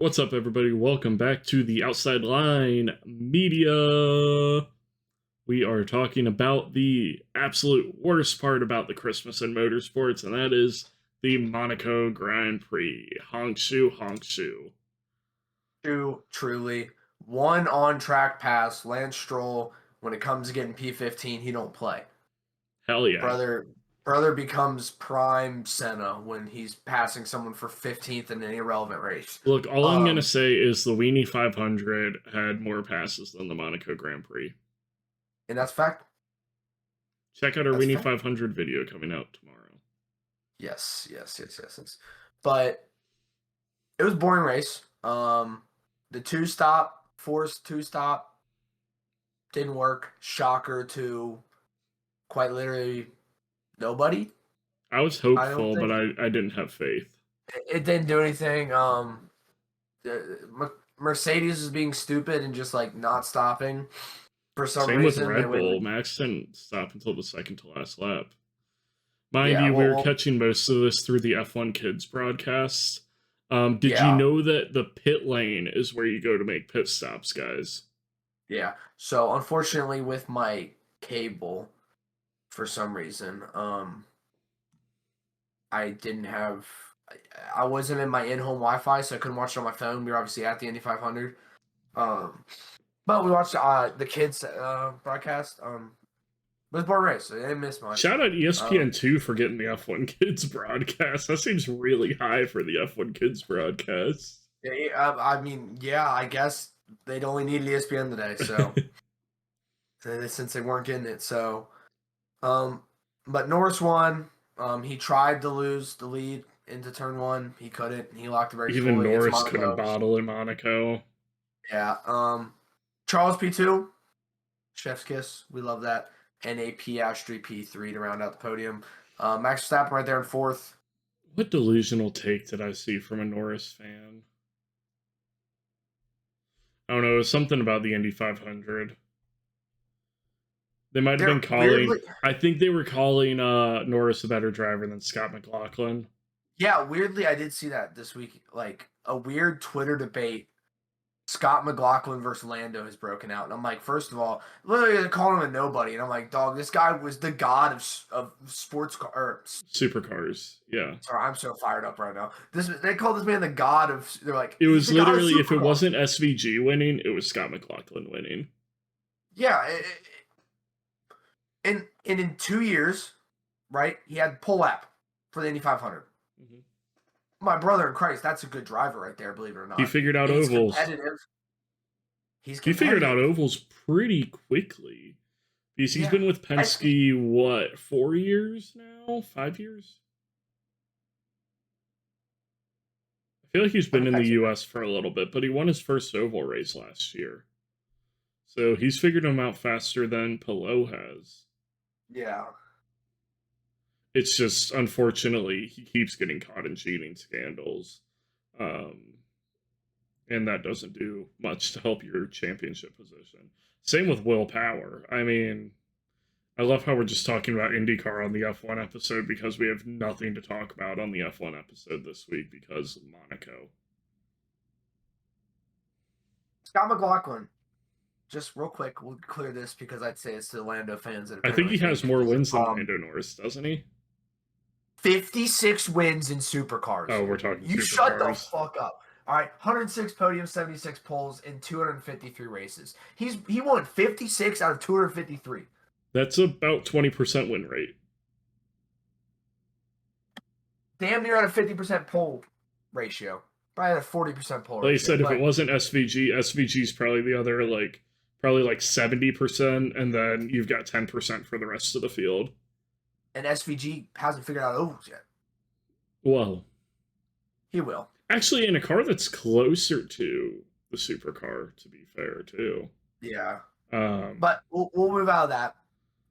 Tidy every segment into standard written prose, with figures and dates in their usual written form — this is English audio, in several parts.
What's up, everybody? Welcome back to the Outside Line Media. We are talking about the absolute worst part about the Christmas in motorsports, and that is the Monaco Grand Prix. Honk shoe, honk shoe. Truly. One on-track pass, Lance Stroll, when it comes to getting P15, he don't play. Hell yeah. Brother becomes prime Senna when he's passing someone for 15th in an irrelevant race. Look, all I'm going to say is the Weenie 500 had more passes than the Monaco Grand Prix. And that's fact. Check out our Weenie 500 video coming out tomorrow. Yes. But it was a boring race. The forced two-stop didn't work. Shocker to quite literally nobody. I was hopeful, but I didn't have faith. It didn't do anything. Mercedes is being stupid and just like not stopping for some reason. Same with Red Bull. Max didn't stop until the second to last lap. We were catching most of this through the F1 Kids broadcast. Did you know that the pit lane is where you go to make pit stops, guys? Yeah. So unfortunately, with my cable, for some reason, I wasn't in my in-home Wi-Fi, so I couldn't watch it on my phone. We were obviously at the Indy 500. But we watched the kids broadcast. It was a boring race. I didn't miss much. Shout out ESPN2 for getting the F1 Kids broadcast. That seems really high for the F1 Kids broadcast. Yeah, I guess they'd only need ESPN today, so since they weren't getting it. So, but Norris won. He tried to lose the lead into turn one. He couldn't. He locked the race. Even Norris couldn't bottle in Monaco. Yeah. Charles P2. Chef's kiss. We love that. And a Piastri P3 to round out the podium. Max Verstappen right there in fourth. What delusional take did I see from a Norris fan? I don't know. It was something about the Indy 500. They might have been calling... I think they were calling Norris a better driver than Scott McLaughlin. Yeah, weirdly, I did see that this week. Like, a weird Twitter debate. Scott McLaughlin versus Lando has broken out. And I'm like, first of all, literally they're calling him a nobody. And I'm like, dog, this guy was the god of sports car supercars. Yeah. Sorry, I'm so fired up right now. They call this man the god of. They're like, it was literally, if it wasn't SVG winning, it was Scott McLaughlin winning. Yeah. And in 2 years, right, he had pole lap for the Indy 500. Mm-hmm. My brother in Christ, that's a good driver right there, believe it or not. He figured out ovals. He's competitive. He figured out ovals pretty quickly. Because he's been with Penske, 4 years now? 5 years? I feel like he's been in the U.S. for a little bit, but he won his first oval race last year. So he's figured him out faster than Pelot has. Yeah. It's just, unfortunately, he keeps getting caught in cheating scandals. And that doesn't do much to help your championship position. Same with Will Power. I mean, I love how we're just talking about IndyCar on the F1 episode because we have nothing to talk about on the F1 episode this week because of Monaco. Scott McLaughlin. Just real quick, we'll clear this because I'd say it's to the Lando fans. I think he has more wins than Lando Norris, doesn't he? 56 wins in supercars. Oh, we're talking You shut the fuck up. All right, 106 podiums, 76 poles in 253 races. He won 56 out of 253. That's about 20% win rate. Damn near at a 50% pole ratio. Probably at a 40% pole ratio. Like I said, if it wasn't SVG's probably the other, probably 70%, and then you've got 10% for the rest of the field. And SVG hasn't figured out ovals yet. Well, he will. Actually, in a car that's closer to the supercar, to be fair, too. Yeah. But we'll move out of that.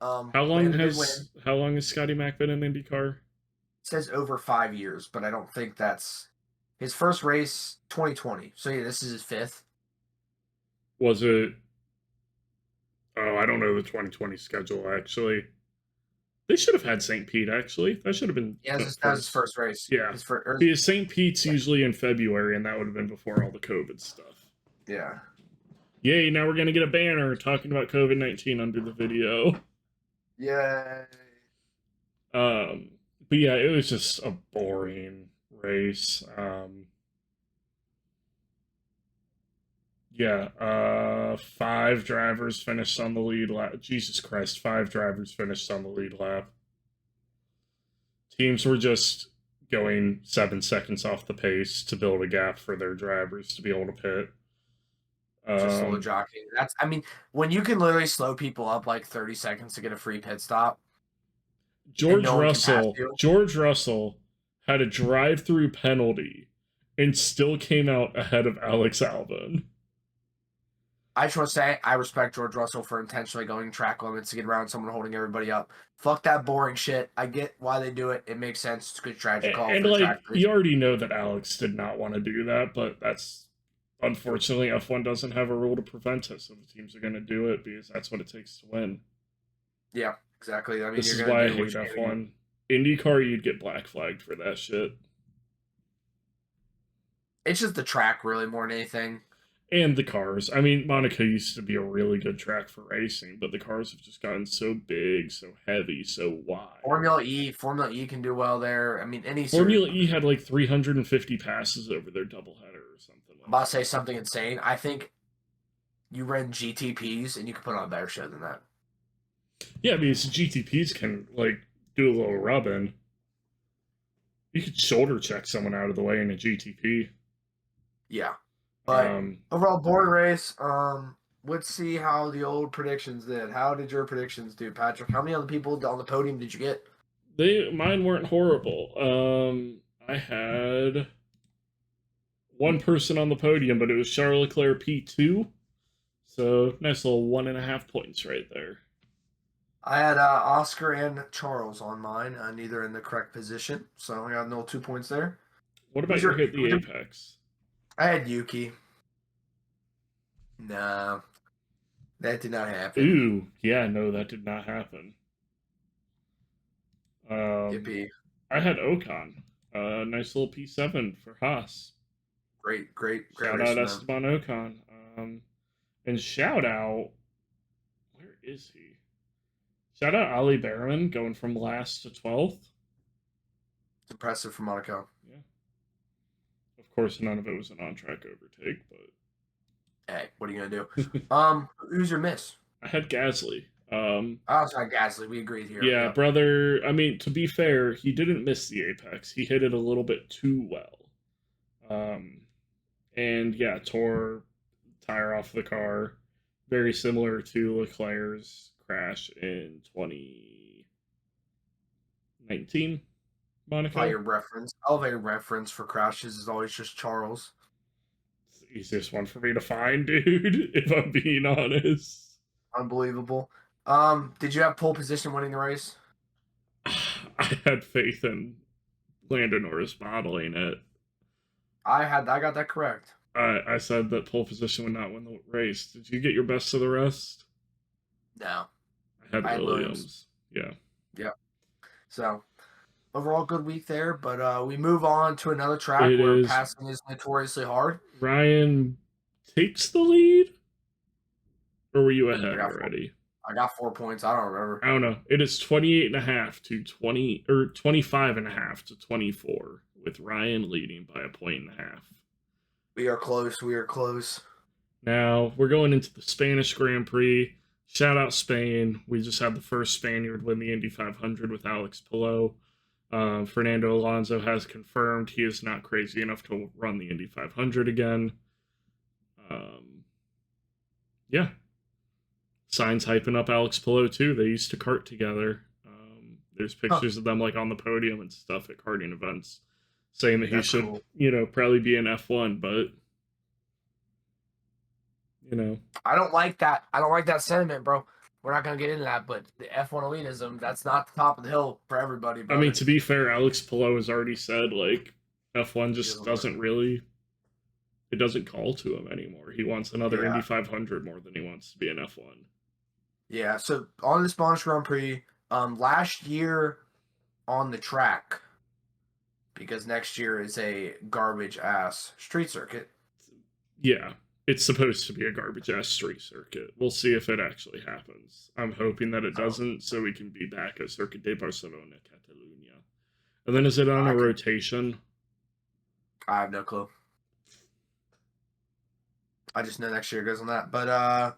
How long has Scotty Mac been in IndyCar? It says over 5 years, but I don't think that's his first race. 2020. So yeah, this is his fifth. Was it? Oh, I don't know the 2020 schedule actually. They should have had St. Pete, actually. That should have been Yeah, the that was his first. first race. Yeah. His first, Because St. Pete's usually in February, and that would have been before all the COVID stuff. yeah. Yay, now we're going to get a banner talking about COVID-19 under the video. Yay. But yeah, it was just a boring race. Yeah, 5 drivers finished on the lead lap. Jesus Christ, 5 drivers finished on the lead lap. Teams were just going 7 seconds off the pace to build a gap for their drivers to be able to pit. Just slow jockeying. I mean, when you can literally slow people up like 30 seconds to get a free pit stop. George Russell had a drive-through penalty and still came out ahead of Alex Albon. I just want to say I respect George Russell for intentionally going track limits to get around someone holding everybody up. Fuck that boring shit. I get why they do it. It makes sense. It's a good strategy call. And like, you already know that Alex did not want to do that, but that's unfortunately F1 doesn't have a rule to prevent it, so the teams are going to do it because that's what it takes to win. Yeah, exactly. I mean, this is why I hate F1. IndyCar, you'd get black flagged for that shit. It's just the track, really, more than anything. And the cars. I mean, Monaco used to be a really good track for racing, but the cars have just gotten so big, so heavy, so wide. Formula E can do well there. I mean, Formula E had like 350 passes over their doubleheader or something. I'm about to say something insane. I think you ran GTPs and you could put on a better show than that. Yeah, because GTPs can like do a little rubbing. You could shoulder check someone out of the way in a GTP. Yeah. But overall, boring race. Let's see how the old predictions did. How did your predictions do, Patrick? How many other people on the podium did you get? Mine weren't horrible. I had one person on the podium, but it was Charles Leclerc P2. So nice little 1.5 points right there. I had Oscar and Charles on mine, neither in the correct position. So I got no 2 points there. What about your hit the apex? I had Yuki. No, that did not happen. Ooh, yeah, no, that did not happen. Yippee. I had Ocon. Nice little P7 for Haas. Great. Shout out Esteban Ocon. And shout out, where is he? Shout out Ali Barron going from last to 12th. It's impressive for Monaco. Yeah. Of course, none of it was an on-track overtake, but hey, what are you gonna do? Who's your miss? I had Gasly. I also had Gasly. We agreed here. Yeah, brother. I mean, to be fair, he didn't miss the apex. He hit it a little bit too well. And yeah, tore tire off the car. Very similar to Leclerc's crash in 2019. Monaco. Elevator reference for crashes is always just Charles. It's the easiest one for me to find, dude, if I'm being honest. Unbelievable. Did you have pole position winning the race? I had faith in Lando Norris modeling it. I got that correct. I said that pole position would not win the race. Did you get your best of the rest? No. I had Williams. Yeah. Yep. So, overall good week there, but we move on to another track where passing is notoriously hard. Ryan takes the lead? Or were you ahead already? I got 4 points. I don't remember. I don't know. It is 28.5 to 20 or 25.5 to 24, with Ryan leading by 1.5 points. We are close. Now we're going into the Spanish Grand Prix. Shout out Spain. We just had the first Spaniard win the Indy 500 with Alex Palou. Fernando Alonso has confirmed he is not crazy enough to run the Indy 500 again. Yeah. Sainz hyping up Alex Palou too. They used to kart together. There's pictures of them like on the podium and stuff at karting events, saying that he should, cool. Probably be an F1, but I don't like that. I don't like that sentiment, bro. We're not gonna get into that, but the F1 elitism, that's not the top of the hill for everybody, brother. I mean, to be fair, Alex Palou has already said like F1 just doesn't really. It doesn't call to him anymore. He wants another Indy 500 more than he wants to be an F1. Yeah, so on the Spanish Grand Prix, Last year on the track, because next year is a garbage ass street circuit. Yeah, it's supposed to be a garbage ass street circuit. We'll see if it actually happens. I'm hoping that it doesn't, so we can be back at Circuit de Barcelona, Catalunya. And then is it on a rotation? I have no clue. I just know next year goes on that. But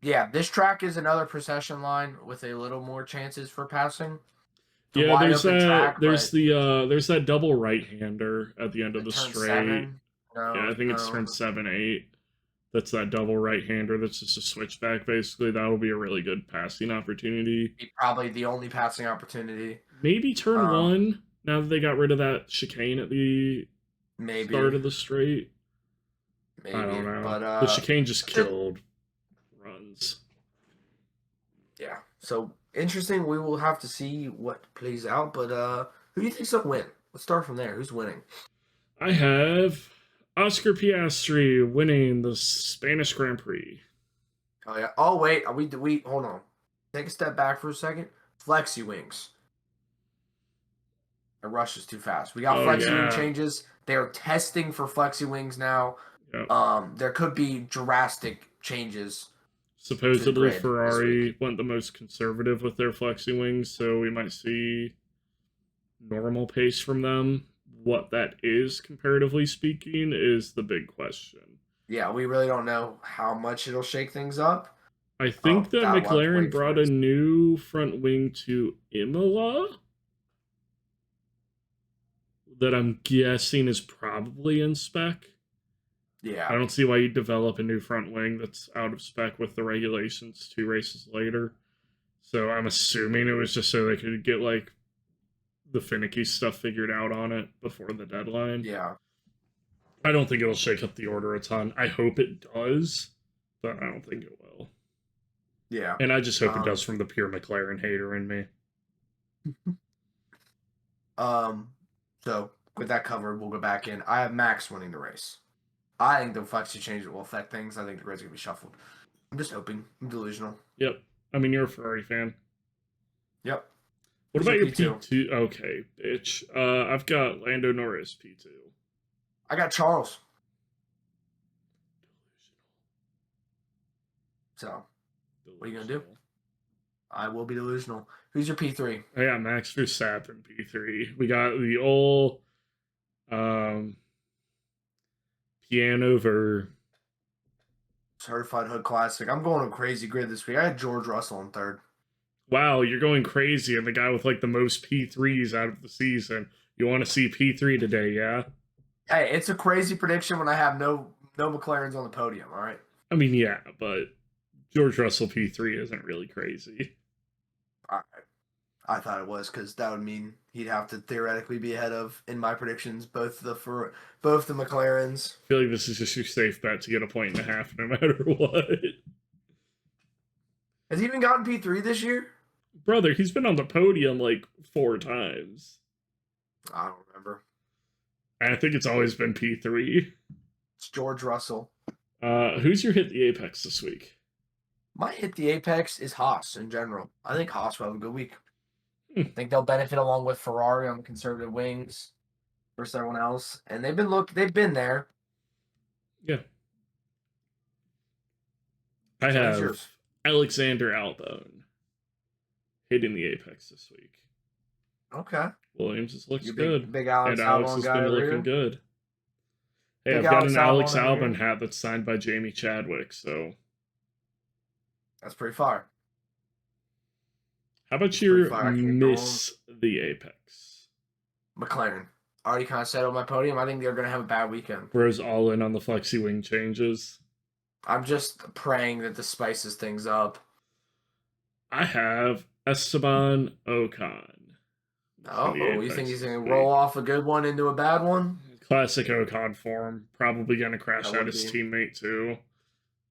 yeah, this track is another procession line with a little more chances for passing. Yeah, there's that. There's that double right-hander at the end of the straight. Yeah, I think it's turn 7-8. That's that double right-hander. That's just a switchback. Basically, that'll be a really good passing opportunity. Probably the only passing opportunity. Maybe turn 1. Now that they got rid of that chicane at the start of the straight. Maybe, I don't know. But, the chicane just killed runs. Yeah. So interesting. We will have to see what plays out. But who do you think's gonna win? Let's start from there. Who's winning? I have Oscar Piastri winning the Spanish Grand Prix. Oh yeah. Oh wait. We hold on. Take a step back for a second. Flexi wings. The rush is too fast. We got flexi wing changes. They are testing for flexi wings now. Yep. There could be drastic changes. Supposedly Ferrari went the most conservative with their flexi wings, so we might see normal pace from them. What that is, comparatively speaking, is the big question. Yeah, we really don't know how much it'll shake things up. I think that McLaren brought a new front wing to Imola that I'm guessing is probably in spec. Yeah. I don't see why you'd develop a new front wing that's out of spec with the regulations 2 races later. So I'm assuming it was just so they could get, like, the finicky stuff figured out on it before the deadline. Yeah. I don't think it'll shake up the order a ton. I hope it does, but I don't think it will. Yeah. And I just hope it does from the pure McLaren hater in me. So with that covered, we'll go back in. I have Max winning the race. I think the flexi change will affect things. I think the grid's going to be shuffled. I'm just hoping. I'm delusional. Yep. I mean, you're a Ferrari fan. Yep. What about your P2? Okay, bitch. I've got Lando Norris P2. I got Charles. So, what are you going to do? I will be delusional. Who's your P3? I got Max Verstappen P3. We got the old Piano Ver. Certified Hood Classic. I'm going a crazy grid this week. I had George Russell in third. Wow, you're going crazy, and the guy with like the most P3s out of the season. You want to see P3 today, yeah? Hey, it's a crazy prediction when I have no McLarens on the podium, all right? I mean, yeah, but George Russell P3 isn't really crazy. All right. I thought it was, because that would mean he'd have to theoretically be ahead of, in my predictions, both the McLarens. I feel like this is just your safe bet to get a 1.5 no matter what. Has he even gotten P3 this year? Brother, he's been on the podium like 4 times. I don't remember. I think it's always been P3. It's George Russell. Who's your hit the apex this week? My hit the apex is Haas in general. I think Haas will have a good week. I think they'll benefit along with Ferrari on the conservative wings versus everyone else. And they've been there. Yeah. I have Alexander Albon hitting the apex this week. Okay. Williams just looks good. Big Alex and Alex has been looking good. Hey, I've got an Alex Albon hat that's signed by Jamie Chadwick, so that's pretty far. How about your miss the apex? McLaren. Already kind of settled my podium. I think they're going to have a bad weekend. Bro's all in on the flexi wing changes. I'm just praying that this spices things up. I have Esteban Ocon. Oh, you think he's going to roll off a good one into a bad one? Classic Ocon form. Probably going to crash out his teammate, too.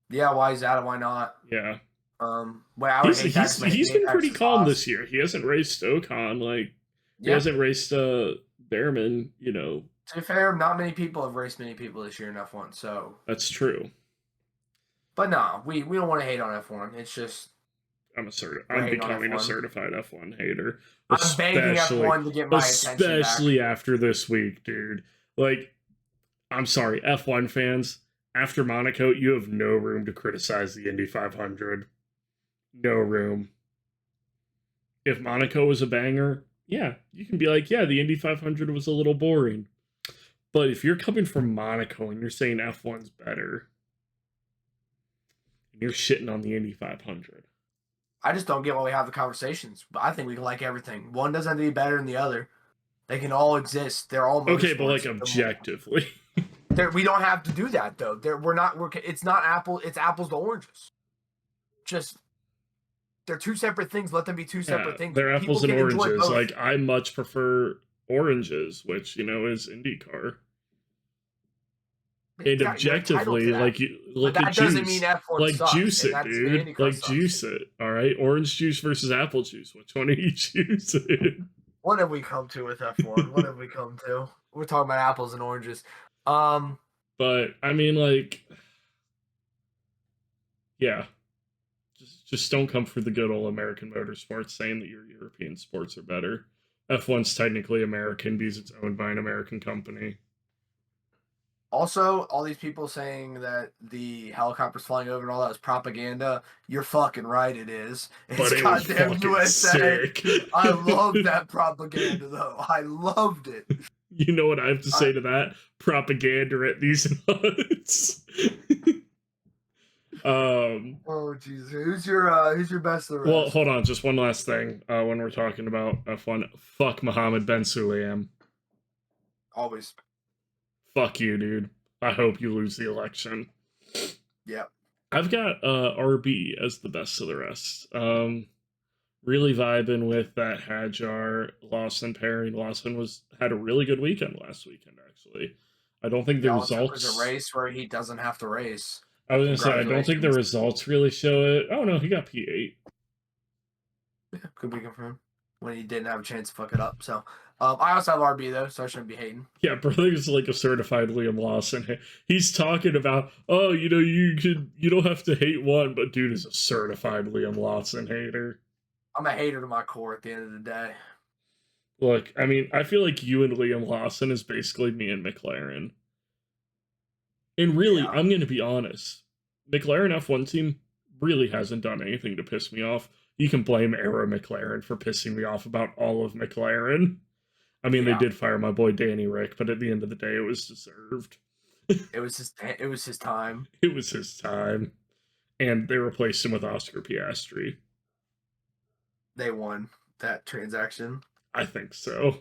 Yeah, why is that? Why not? Yeah. Well, he's been pretty calm this year. He hasn't raced Ocon. He hasn't raced Behrman, you know. To be fair, not many people have raced many people this year in F1, so. That's true. But no, we don't want to hate on F1. It's just. We're I'm hating on becoming a F1. certified F1 hater. I'm begging F1 to get my attention back. Especially after this week, dude. Like, I'm sorry, F1 fans. After Monaco, you have no room to criticize the Indy 500. No room. If Monaco was a banger, yeah, you can be like, yeah, the Indy 500 was a little boring. But if you're coming from Monaco and you're saying F1's better, and you're shitting on the Indy 500. I just don't get why we have the conversations. But I think we can like everything. One doesn't have to be better than the other. They can all exist. They're all okay, but like sports. objectively. We don't have to do that though. It's not apple. It's apples to oranges. Just they're two separate things. Let them be two separate things. They're apples and oranges. Like I much prefer oranges, which is IndyCar. And objectively, like you look at juice. That doesn't mean F1 like sucks, juice it, dude. Like sucks. Juice it. All right, orange juice versus apple juice. Which one are you choosing? What have we come to with F1? What have we come to? We're talking about apples and oranges. But I mean, like, yeah, just don't come for the good old American motorsports saying that your European sports are better. F1's technically American because it's owned by an American company. Also, all these people saying that the helicopters flying over and all that is propaganda. You're fucking right, it is. It's goddamn USA. Sick. I love that propaganda, though. I loved it. You know what I have to say to that? Propaganda at these nuts. Oh jeez, who's your best of the rest? Well, hold on, just one last thing. When we're talking about F1, fuck Mohammed Ben Sulayem. Always. Fuck you, dude. I hope you lose the election. Yep. I've got RB as the best of the rest. Really vibing with that Hadjar Lawson pairing. Lawson had a really good weekend last weekend, actually. I don't think the results. It was a race where he doesn't have to race. I was gonna say I don't think the results really show it. Oh no, he got P8. Yeah, good weekend for him when he didn't have a chance to fuck it up. So I also have RB though, so I shouldn't be hating. Yeah, brother's like a certified Liam Lawson. He's talking about, oh, you don't have to hate one, but dude is a certified Liam Lawson hater. I'm a hater to my core at the end of the day. Look, I mean, I feel like you and Liam Lawson is basically me and McLaren. And really, yeah. I'm going to be honest. McLaren F1 team really hasn't done anything to piss me off. You can blame era McLaren for pissing me off about all of McLaren. I mean, They did fire my boy Danny Rick, but at the end of the day, it was deserved. It was his time. It was his time. And they replaced him with Oscar Piastri. They won that transaction. I think so.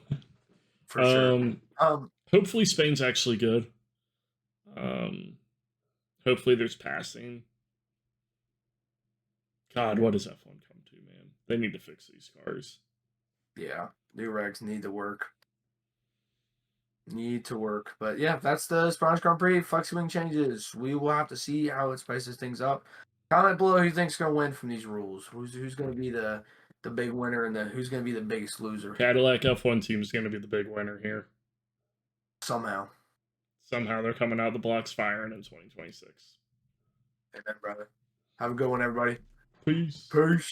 For sure. Hopefully Spain's actually good. Hopefully there's passing. God, what does F1 come to, man? They need to fix these cars. Yeah, new regs need to work. But yeah, that's the Spanish Grand Prix. Flexi-wing changes. We will have to see how it spices things up. Comment below who you think's going to win from these rules. Who's going to be the big winner and who's going to be the biggest loser. Cadillac F1 team is going to be the big winner here. Somehow they're coming out the blocks firing in 2026. Amen, brother. Have a good one, everybody. Peace. Peace.